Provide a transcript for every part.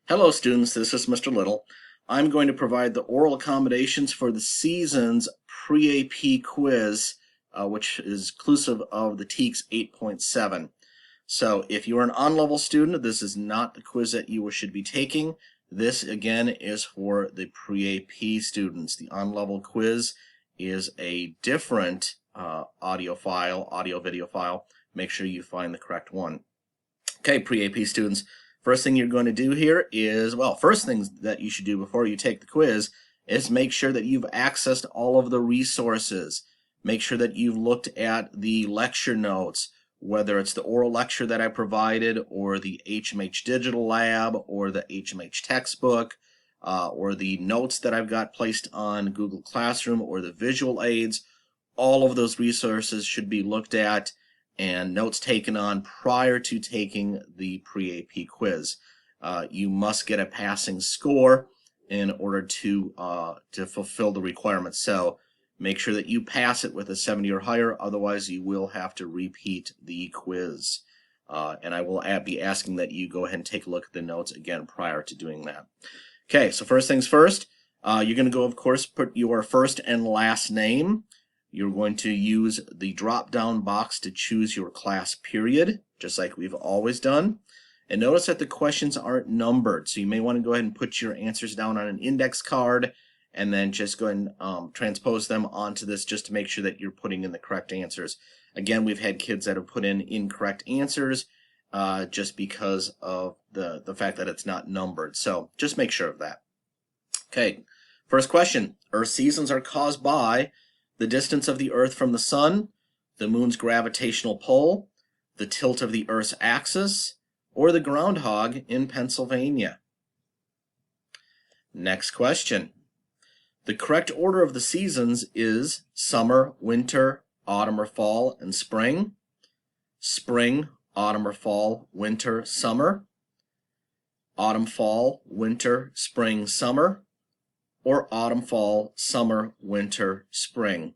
Hello students, this is Mr. Little. I'm going to provide the oral accommodations for the season's pre-AP quiz, which is inclusive of the TEKS 8.7. So if you're an on-level student, this is not the quiz that you should be taking. This again is for the pre-AP students. The on-level quiz is a different audio video file. Make sure you find the correct one. Okay, pre-AP students. First thing you're going to do here is, well, first things that you should do before you take the quiz is make sure that you've accessed all of the resources. Make sure that you've looked at the lecture notes, whether it's the oral lecture that I provided or the HMH Digital Lab or the HMH textbook or the notes that I've got placed on Google Classroom or the visual aids. All of those resources should be looked at and notes taken on prior to taking the pre-AP quiz. You must get a passing score in order to fulfill the requirements. So make sure that you pass it with a 70 or higher, otherwise you will have to repeat the quiz. And I will be asking that you go ahead and take a look at the notes again prior to doing that. Okay, so first things first, you're going to go, of course, put your first and last name. You're going to use the drop-down box to choose your class period, just like we've always done. And notice that the questions aren't numbered, so you may want to go ahead and put your answers down on an index card and then just go ahead and transpose them onto this just to make sure that you're putting in the correct answers. Again, we've had kids that have put in incorrect answers just because of the fact that it's not numbered. So just make sure of that. Okay, first question. Earth seasons are caused by the distance of the Earth from the Sun, the Moon's gravitational pull, the tilt of the Earth's axis, or the groundhog in Pennsylvania. Next question. The correct order of the seasons is summer, winter, autumn or fall, and spring. Spring, autumn or fall, winter, summer. Autumn, fall, winter, spring, summer. Or autumn, fall, summer, winter, spring.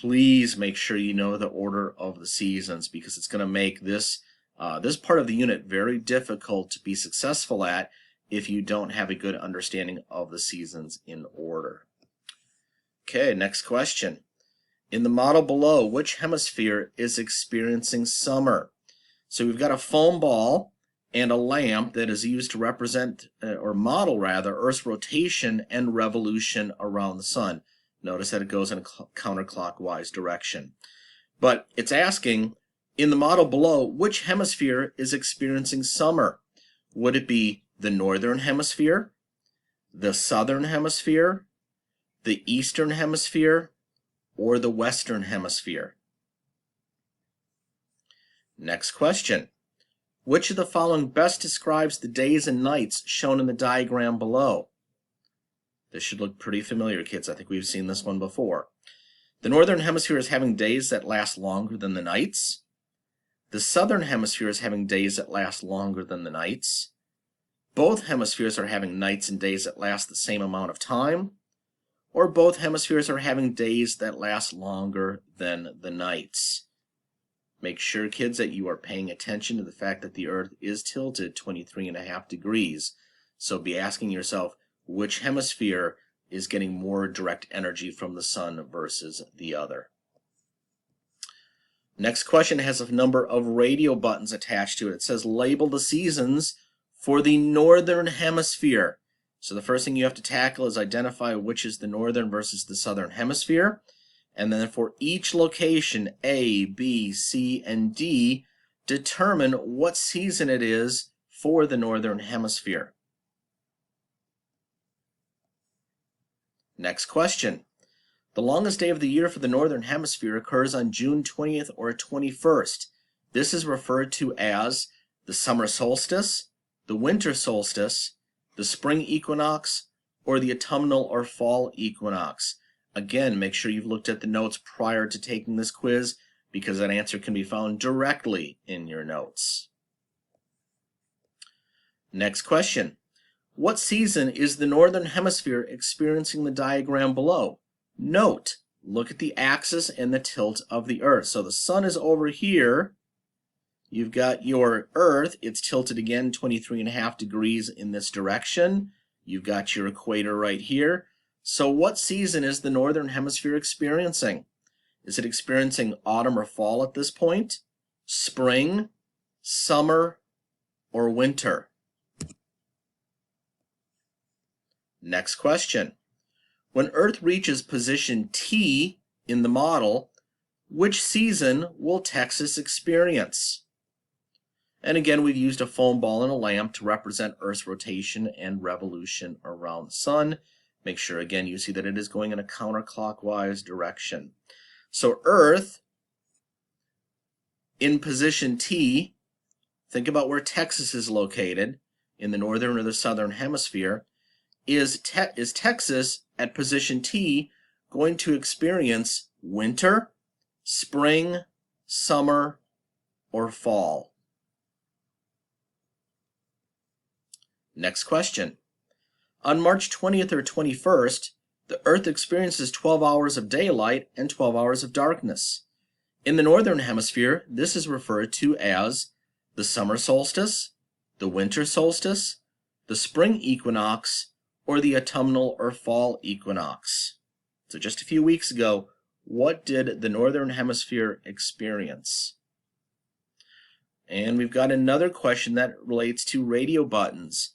Please make sure you know the order of the seasons because it's going to make this part of the unit very difficult to be successful at if you don't have a good understanding of the seasons in order. Okay, next question. In the model below, which hemisphere is experiencing summer? So we've got a foam ball and a lamp that is used to represent, or model rather, Earth's rotation and revolution around the sun. Notice that it goes in a counterclockwise direction. But it's asking, in the model below, which hemisphere is experiencing summer? Would it be the northern hemisphere, the southern hemisphere, the eastern hemisphere, or the western hemisphere? Next question. Which of the following best describes the days and nights shown in the diagram below? This should look pretty familiar, kids. I think we've seen this one before. The northern hemisphere is having days that last longer than the nights. The southern hemisphere is having days that last longer than the nights. Both hemispheres are having nights and days that last the same amount of time. Or both hemispheres are having days that last longer than the nights. Make sure, kids, that you are paying attention to the fact that the Earth is tilted 23.5 degrees. So be asking yourself, which hemisphere is getting more direct energy from the sun versus the other? Next question has a number of radio buttons attached to it. It says label the seasons for the northern hemisphere. So the first thing you have to tackle is identify which is the northern versus the southern hemisphere. And then for each location, A, B, C, and D, determine what season it is for the northern hemisphere. Next question. The longest day of the year for the northern hemisphere occurs on June 20th or 21st. This is referred to as the summer solstice, the winter solstice, the spring equinox, or the autumnal or fall equinox. Again, make sure you've looked at the notes prior to taking this quiz because that answer can be found directly in your notes. Next question. What season is the northern hemisphere experiencing the diagram below? Note, look at the axis and the tilt of the Earth. So the sun is over here. You've got your Earth. It's tilted again 23.5 degrees in this direction. You've got your equator right here. So what season is the Northern Hemisphere experiencing? Is it experiencing autumn or fall at this point? Spring, summer, or winter? Next question. When Earth reaches position T in the model, which season will Texas experience? And again, we've used a foam ball and a lamp to represent Earth's rotation and revolution around the sun. Make sure, again, you see that it is going in a counterclockwise direction. So Earth, in position T, think about where Texas is located, in the northern or the southern hemisphere. Is Texas at position T going to experience winter, spring, summer, or fall? Next question. On March 20th or 21st, the Earth experiences 12 hours of daylight and 12 hours of darkness. In the northern hemisphere, this is referred to as the summer solstice, the winter solstice, the spring equinox, or the autumnal or fall equinox. So just a few weeks ago, what did the northern hemisphere experience? And we've got another question that relates to radio buttons.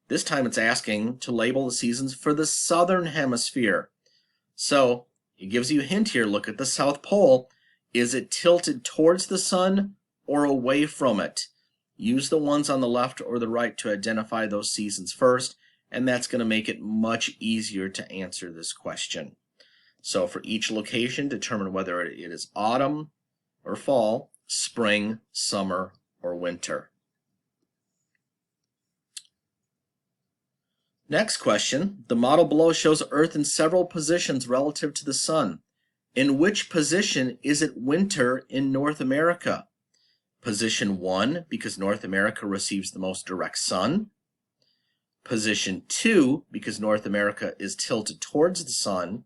This time it's asking to label the seasons for the southern hemisphere. So it gives you a hint here. Look at the South Pole. Is it tilted towards the sun or away from it? Use the ones on the left or the right to identify those seasons first, and that's going to make it much easier to answer this question. So for each location, determine whether it is autumn or fall, spring, summer, or winter. Next question. The model below shows Earth in several positions relative to the sun. In which position is it winter in North America? Position 1, because North America receives the most direct sun. Position 2, because North America is tilted towards the sun.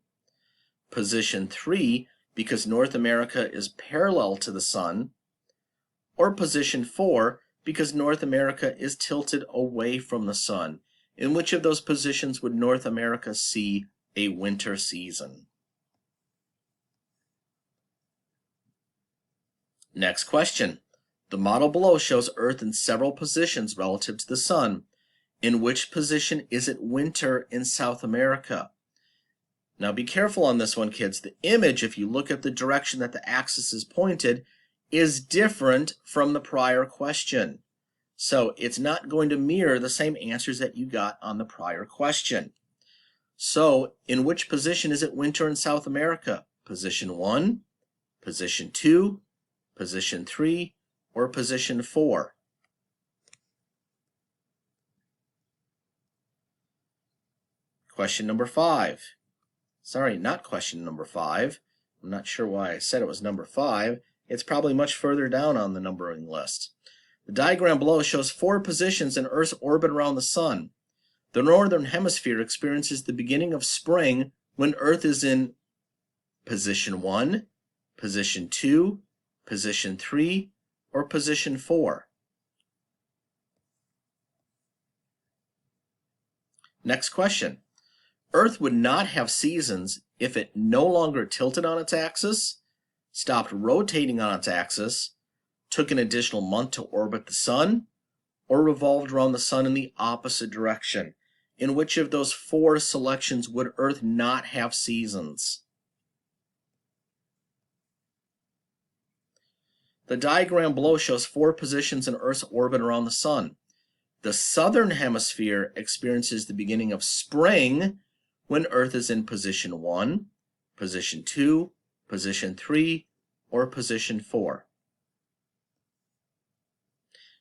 Position 3, because North America is parallel to the sun. Or position 4, because North America is tilted away from the sun. In which of those positions would North America see a winter season? Next question. The model below shows Earth in several positions relative to the sun. In which position is it winter in South America? Now be careful on this one, kids. The image, if you look at the direction that the axis is pointed, is different from the prior question. So it's not going to mirror the same answers that you got on the prior question. So in which position is it winter in South America? Position 1, position 2, position 3, or position 4? Question number 5. Sorry, not question number 5. I'm not sure why I said it was number 5. It's probably much further down on the numbering list. The diagram below shows 4 positions in Earth's orbit around the sun. The northern hemisphere experiences the beginning of spring when Earth is in position 1, position 2, position 3, or position 4. Next question. Earth would not have seasons if it no longer tilted on its axis, stopped rotating on its axis, took an additional month to orbit the sun, or revolved around the sun in the opposite direction. In which of those 4 selections would Earth not have seasons? The diagram below shows 4 positions in Earth's orbit around the sun. The southern hemisphere experiences the beginning of spring when Earth is in position 1, position 2, position 3, or position 4.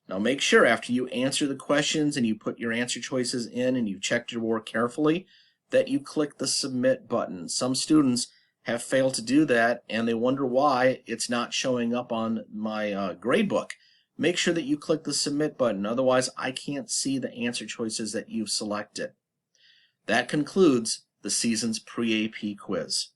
Now make sure after you answer the questions and you put your answer choices in and you've checked your work carefully that you click the submit button. Some students have failed to do that and they wonder why it's not showing up on my grade book. Make sure that you click the submit button, otherwise I can't see the answer choices that you've selected. That concludes the Seasons Pre-AP quiz.